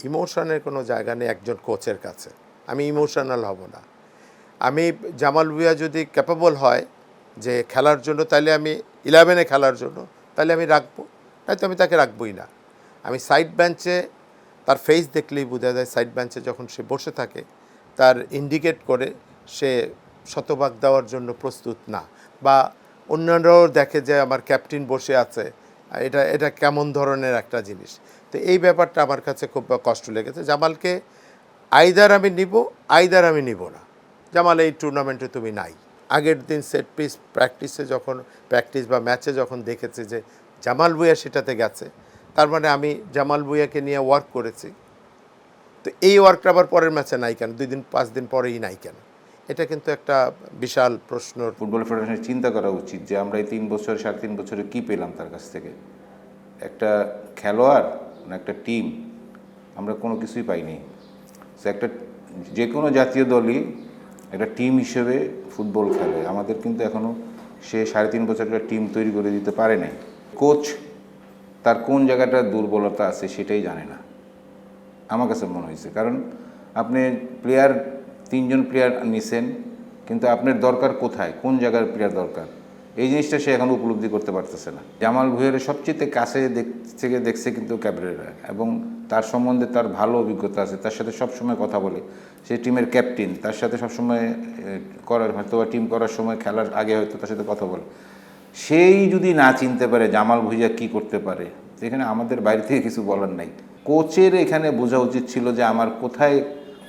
ইমোশনের কোনো জায়গা নেই একজন কোচের কাছে। আমি ইমোশনাল হব না। আমি জামাল ভুঁইয়া যদি ক্যাপেবল হয় যে খেলার জন্য, তাহলে আমি 11-এ খেলার জন্য, তাহলে আমি রাখবো, নয়তো আমি তাকে রাখবই না। আমি সাইড বেঞ্চে তার ফেস দেখলেই বোঝা যায়, সাইড বেঞ্চে যখন সে বসে থাকে তার ইন্ডিকেট করে সে শতভাগ দেওয়ার জন্য প্রস্তুত না, বা অন্যান্যরাও দেখে যে আমার ক্যাপ্টেন বসে আছে, এটা এটা কেমন ধরনের একটা জিনিস। তো এই ব্যাপারটা আমার কাছে খুব কষ্ট লেগেছে। জামালকে আইদার আমি নিব, আইদার আমি নিব না। জামাল এই টুর্নামেন্টে তুমি নাই। আগের দিন সেট পিস প্র্যাকটিস বা ম্যাচে যখন দেখেছে যে জামাল ভুঁইয়া সেটাতে গেছে, তার মানে আমি জামাল ভুঁইয়াকে নিয়ে ওয়ার্ক করেছি। তো এই ওয়ার্কটা আবার পরের ম্যাচে নাই কেন, 2 দিন 5 দিন পরেই নাই কেন? এটা কিন্তু একটা বিশাল প্রশ্ন। ফুটবল ফেডারেশনের চিন্তা করা উচিত যে আমরা এই 3 বছর 3.5 বছরে কী পেলাম তার কাছ থেকে। একটা খেলোয়াড় না একটা টিম, আমরা কোনো কিছুই পাইনি। সে একটা যে কোনো জাতীয় দলই একটা টিম হিসেবে ফুটবল খেলে, আমাদের কিন্তু এখনও সে 3.5 বছর একটা টিম তৈরি করে দিতে পারে নাই। কোচ তার কোন জায়গাটা দুর্বলতা আছে সেটাই জানে না আমার কাছে মনে হয়েছে। কারণ আপনি 3জন প্লেয়ার নিছেন, কিন্তু আপনার দরকার কোথায়, কোন জায়গার প্লেয়ার দরকার, এই জিনিসটা সে এখন উপলব্ধি করতে পারতেছে না। জামাল ভুঁইয়ার সবচেয়ে কাছে থেকে দেখছে কিন্তু ক্যাবরেরা, এবং তার সম্বন্ধে তার ভালো অভিজ্ঞতা আছে, তার সাথে সবসময় কথা বলে। সে টিমের ক্যাপ্টেন, তার সাথে সবসময় হয়তো বা টিম করার সময় খেলার আগে হয়তো তার সাথে কথা বলে। সেই যদি না চিনতে পারে জামাল ভুঁইয়া কী করতে পারে, এখানে আমাদের বাইরে থেকে কিছু বলার নাই। কোচের এখানে বোঝা উচিত ছিল যে আমার কোথায়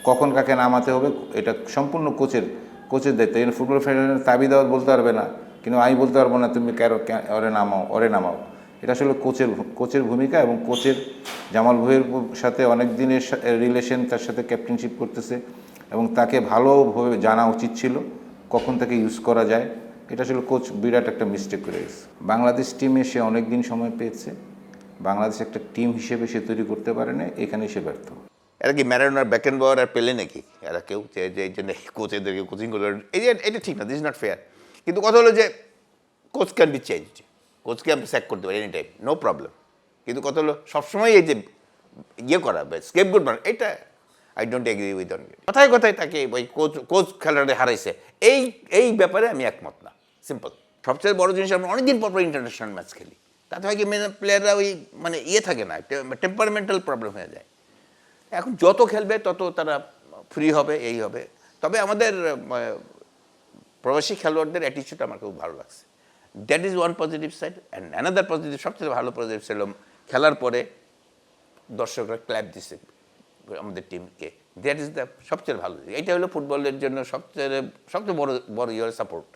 কখন কাকে নামাতে হবে, এটা সম্পূর্ণ কোচের দায়িত্ব। এখানে ফুটবল ফেডারেশনের তাবি দেওয়ার বলতে পারবে না, কিন্তু আমি বলতে পারবো না তুমি ওরে নামাও। এটা আসলে কোচের ভূমিকা, এবং কোচের জামাল ভুঁইয়ার সাথে অনেক দিনের রিলেশন, তার সাথে ক্যাপ্টেনশিপ করতেছে, এবং তাকে ভালোভাবে জানা উচিত ছিল কখন তাকে ইউজ করা যায়। এটা আসলে কোচ বিরাট একটা মিস্টেক করে গেছে। বাংলাদেশ টিমে সে অনেক দিন সময় পেয়েছে, বাংলাদেশ একটা টিম হিসেবে সে তৈরি করতে পারে না, এখানেই সে ব্যর্থ। এরা কি ম্যারাডোনার ব্যাকেনবাওয়ার আর পেলে নাকি? এরা কেউ যে এই জন্য কোচেদেরকে কোচিং করে, এই যে এটা ঠিক না, দিস ইজ নট ফেয়ার। কিন্তু কথা হলো যে কোচ ক্যান বি চেঞ্জড, কোচকে আমরা স্যাক করতে পারি এনি টাইম, নো প্রবলেম। কিন্তু কথা হলো সবসময় এই যে ইয়ে করা, স্কেপগোট বানানো, এটা I don't agree with on. কথায় কথায় তাকে ওই কোচ খেলাটা হারাইছে, এই ব্যাপারে আমি একমত না। সিম্পল। সবচেয়ে বড় জিনিস, আমরা অনেকদিন পর ইন্টারন্যাশনাল ম্যাচ খেলি, তাতে হয় কি প্লেয়াররা ওই মানে ইয়ে থাকে না, টেম্পারমেন্টাল প্রবলেম হয়ে যায়। এখন যত খেলবে তত তারা ফ্রি হবে, এই হবে। তবে আমাদের প্রবাসী খেলোয়াড়দের অ্যাটিচিউড আমার খুব ভালো লাগছে। That is one positive side. And another positive, সবচেয়ে ভালো পজিটিভ ছিল খেলার পরে দর্শকরা ক্ল্যাপ দিচ্ছে আমাদের টিমকে। দ্যাট ইজ দ্য সবচেয়ে ভালো। এইটা হলো ফুটবলের জন্য সবচেয়ে বড় ইয়ে সাপোর্ট।